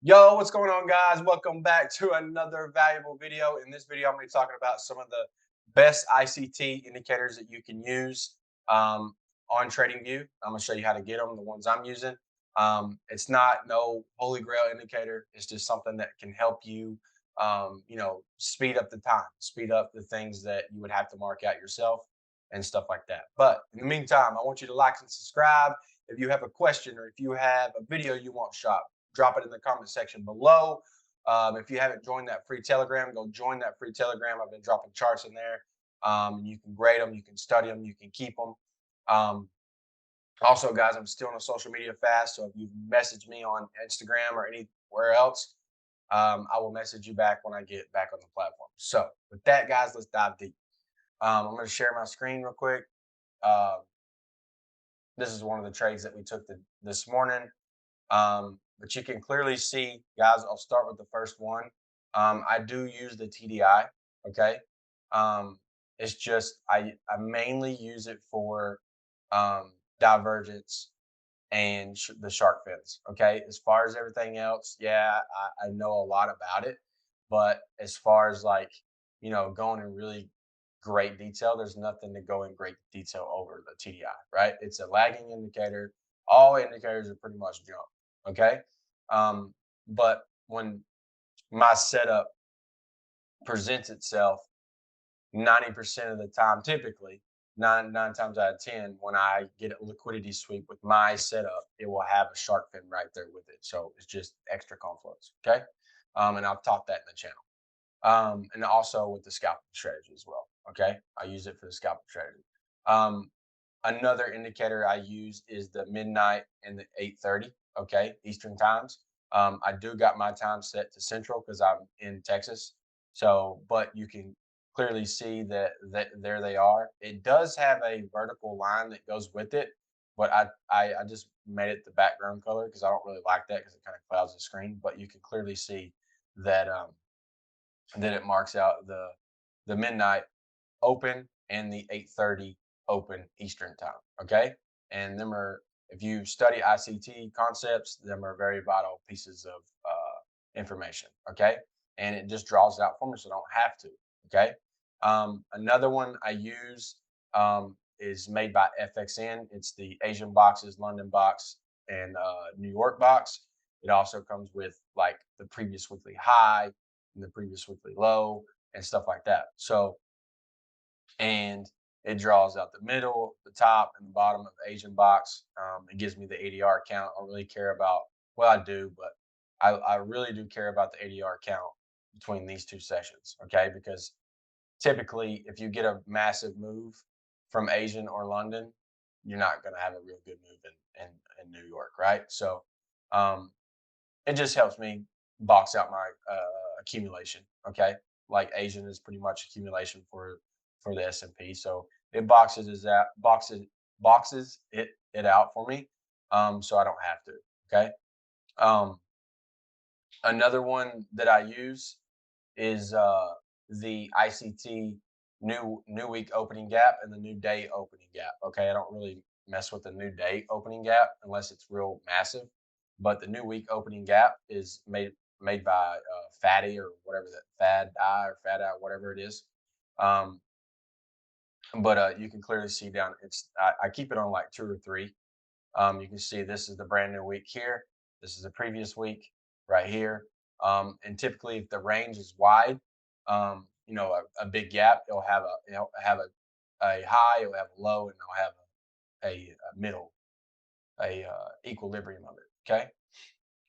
Yo, what's going on, guys? Welcome back to another valuable video. In this video, I'm going to be talking about some of the best ICT indicators that you can use on TradingView. I'm going to show you how to get them, the ones I'm using. It's not no holy grail indicator. It's just something that can help you, speed up the time, speed up the things that you would have to mark out yourself and stuff like that. But in the meantime, I want you to like and subscribe. If you have a question or if you have a video you want shot, drop it in the comment section below. If you haven't joined that free Telegram, go join that free Telegram. I've been dropping charts in there. You can grade them, you can study them, you can keep them. Um, Also, guys, I'm still on a social media fast. So if you message me on Instagram or anywhere else, I will message you back when I get back on the platform. So with that, guys, let's dive deep. I'm going to share my screen real quick. Uh, this is one of the trades that we took this morning. But you can clearly see, guys, I'll start with the first one. I do use the TDI. Okay. Um, it's just I mainly use it for divergence and the shark fins. Okay. As far as everything else, yeah, I know a lot about it. But as far as like, going in really great detail, there's nothing to go in great detail over the TDI, right? It's a lagging indicator. All indicators are pretty much junk. Okay. But when my setup presents itself 90% of the time, typically nine times out of 10, when I get a liquidity sweep with my setup, it will have a shark fin right there with it. So it's just extra confluence. Okay. And I've taught that in the channel. And also with the scalping strategy as well. Okay. I use it for the scalping strategy. Um, Another indicator I use is the midnight and the 8:30. Okay. Eastern times. I do got my time set to central because I'm in Texas. So, but you can clearly see that there they are. It does have a vertical line that goes with it, but I just made it the background color because I don't really like that because it kind of clouds the screen. But you can clearly see that that it marks out the midnight open and the 8:30 open Eastern time. Okay, and them are, if you study ICT concepts, them are very vital pieces of information. Okay, and it just draws it out for me, so I don't have to. Okay, another one I use is made by FXN. It's the Asian boxes, London box, and New York box. It also comes with like the previous weekly high and the previous weekly low and stuff like that. So, and it draws out the middle, the top, and the bottom of the Asian box. It gives me the ADR count. I don't really care about, well, I do, but I really do care about the ADR count between these two sessions. Okay, because typically, if you get a massive move from Asian or London, you're not going to have a real good move in New York, right? So, um, it just helps me box out my accumulation. Okay, like Asian is pretty much accumulation for the S&P, so it boxes it out for me, so I don't have to. Okay, um, another one that I use is the ICT new week opening gap and the new day opening gap. Okay, I don't really mess with the new day opening gap unless it's real massive, but the new week opening gap is made by Fatty or whatever that Fad Eye or Fat Eye, whatever it is. Um, but you can clearly see down. I keep it on like two or three. You can see this is the brand new week here. This is the previous week right here. And typically, if the range is wide, a big gap, it'll have a high, it'll have a low, and it'll have a middle, a equilibrium of it. Okay.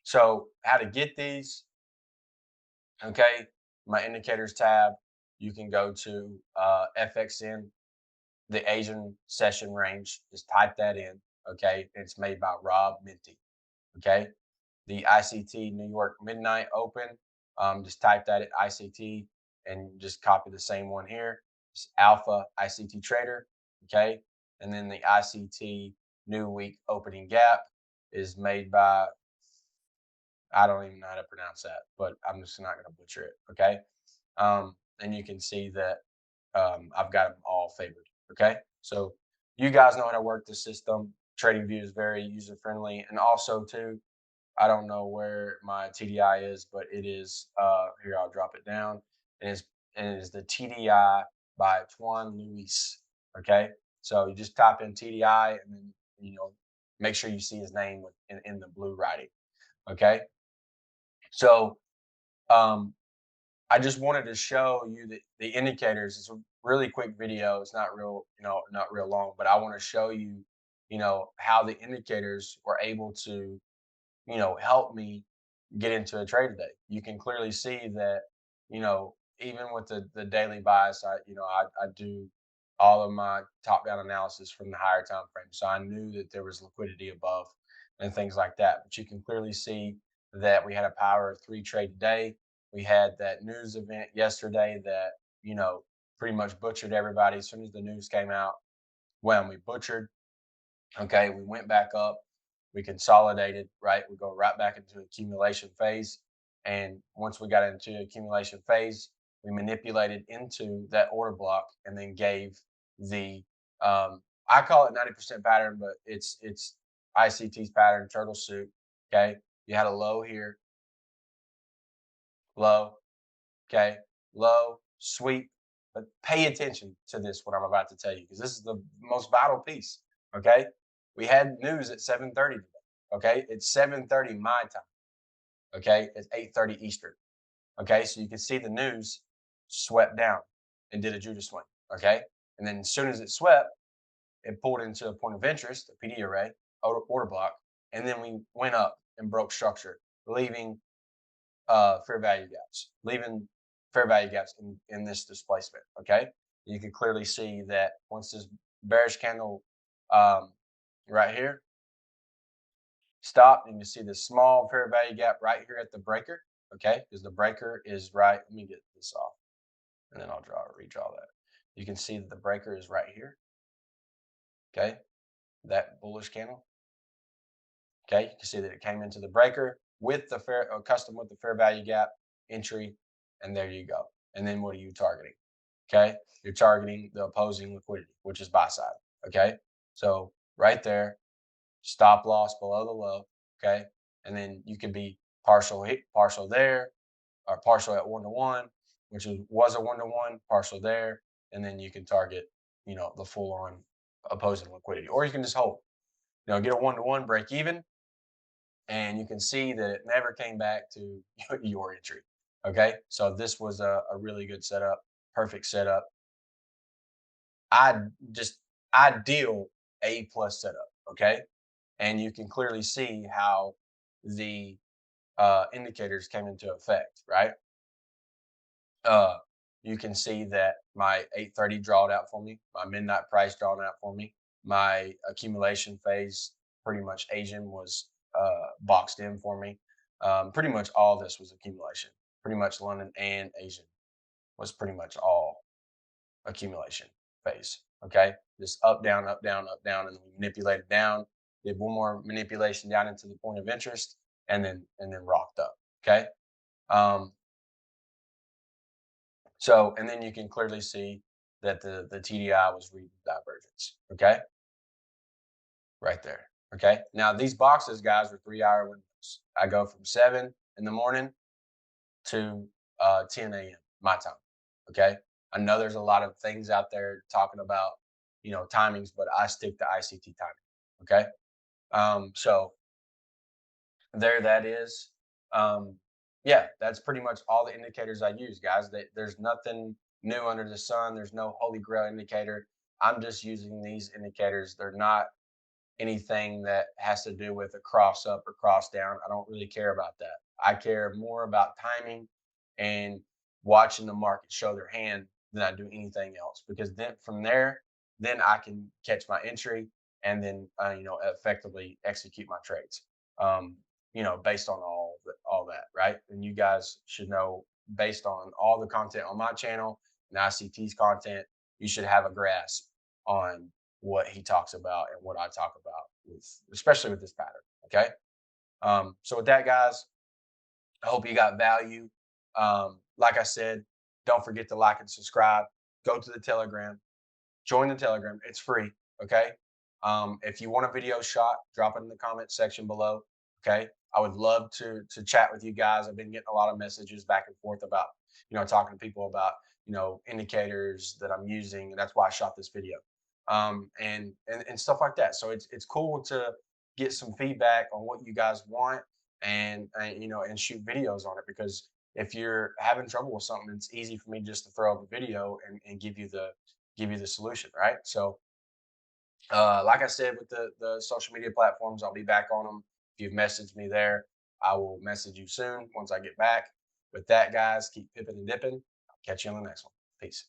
So how to get these? Okay, my indicators tab. You can go to FXN, the Asian session range. Just type that in. Okay, it's made by Rob Minty. Okay, the ICT New York Midnight Open. Just type that at ICT and just copy the same one here. It's Alpha ICT Trader. Okay, and then the ICT New Week Opening Gap is made by, I don't even know how to pronounce that, but I'm just not going to butcher it. Okay, and you can see that I've got them all favored. Okay, so you guys know how to work the system. TradingView is very user friendly, and also too, I don't know where my TDI is, but it is here. I'll drop it down. And it is the TDI by Tuan Luis. Okay, so you just type in TDI and then make sure you see his name in the blue writing. Okay, so um, I just wanted to show you the indicators. It's a really quick video. It's not real, not real long, but I want to show you, how the indicators were able to help me get into a trade today. You can clearly see that, even with the daily bias, I do all of my top down analysis from the higher time frame. So I knew that there was liquidity above and things like that. But you can clearly see that we had a power of 3 trade today. We had that news event yesterday that, pretty much butchered everybody. As soon as the news came out, when we butchered. Okay, we went back up, we consolidated, right? We go right back into accumulation phase. And once we got into accumulation phase, we manipulated into that order block and then gave the I call it 90% pattern, but it's ICT's pattern, turtle soup. Okay. You had a low here, low, okay, low, sweep. But pay attention to this, what I'm about to tell you, because this is the most vital piece. Okay. We had news at 7:30 today. Okay. It's 7:30 my time. Okay. It's 8:30 Eastern. Okay. So you can see the news swept down and did a Judas swing. Okay. And then as soon as it swept, it pulled into a point of interest, a PD array, order block. And then we went up and broke structure, leaving fair value gaps, leaving fair value gaps in this displacement. Okay, you can clearly see that once this bearish candle um, right here stopped, and you see the small fair value gap right here at the breaker. Okay, because the breaker is right. Let me get this off, and then I'll redraw that. You can see that the breaker is right here. Okay, that bullish candle. Okay, you can see that it came into the breaker with the custom with the fair value gap entry, and there you go. And then what are you targeting? Okay, you're targeting the opposing liquidity, which is buy side. Okay, so right there, stop loss below the low. Okay, and then you could be partial hit, partial there, or partial at 1-to-1, which was a 1-to-1, partial there, and then you can target, the full on opposing liquidity, or you can just hold. Get a 1-to-1 break even, and you can see that it never came back to your entry. Okay, so this was a really good setup, perfect setup. I just ideal A+ setup. Okay, and you can clearly see how the indicators came into effect. Right, uh, you can see that my 8:30 drawed out for me, my midnight price drawn out for me, my accumulation phase, pretty much Asian, was boxed in for me. Pretty much all this was accumulation. Pretty much London and Asian was pretty much all accumulation phase. Okay, just up, down, up, down, up, down, and then we manipulated down. Did one more manipulation down into the point of interest, and then rocked up. Okay, um, so, and then you can clearly see that the TDI was reading divergence. Okay, right there. Okay, now these boxes, guys, are 3-hour windows. I go from 7 in the morning to 10 a.m. my time. Okay, I know there's a lot of things out there talking about timings, but I stick to ICT timing. Okay, so there that is. Um, yeah, that's pretty much all the indicators I use, guys. There's nothing new under the sun. There's no holy grail indicator. I'm just using these indicators. They're not anything that has to do with a cross up or cross down. I don't really care about that. I care more about timing and watching the market show their hand than I do anything else. Because then from there, then I can catch my entry and then effectively execute my trades. Um, based on all that, right? And you guys should know, based on all the content on my channel and ICT's content, you should have a grasp on what he talks about and what I talk about, especially with this pattern. Okay. So with that, guys, I hope you got value. Like I said, don't forget to like and subscribe. Go to the Telegram. Join the Telegram. It's free. Okay. If you want a video shot, drop it in the comment section below. Okay. I would love to chat with you guys. I've been getting a lot of messages back and forth about, talking to people about, indicators that I'm using, and that's why I shot this video, and stuff like that. So it's cool to get some feedback on what you guys want, and shoot videos on it, because if you're having trouble with something, it's easy for me just to throw up a video and give you the solution, right? So like I said, with the social media platforms, I'll be back on them. If you've messaged me there, I will message you soon once I get back. With that, guys, keep pipping and dipping. I'll catch you on the next one. Peace.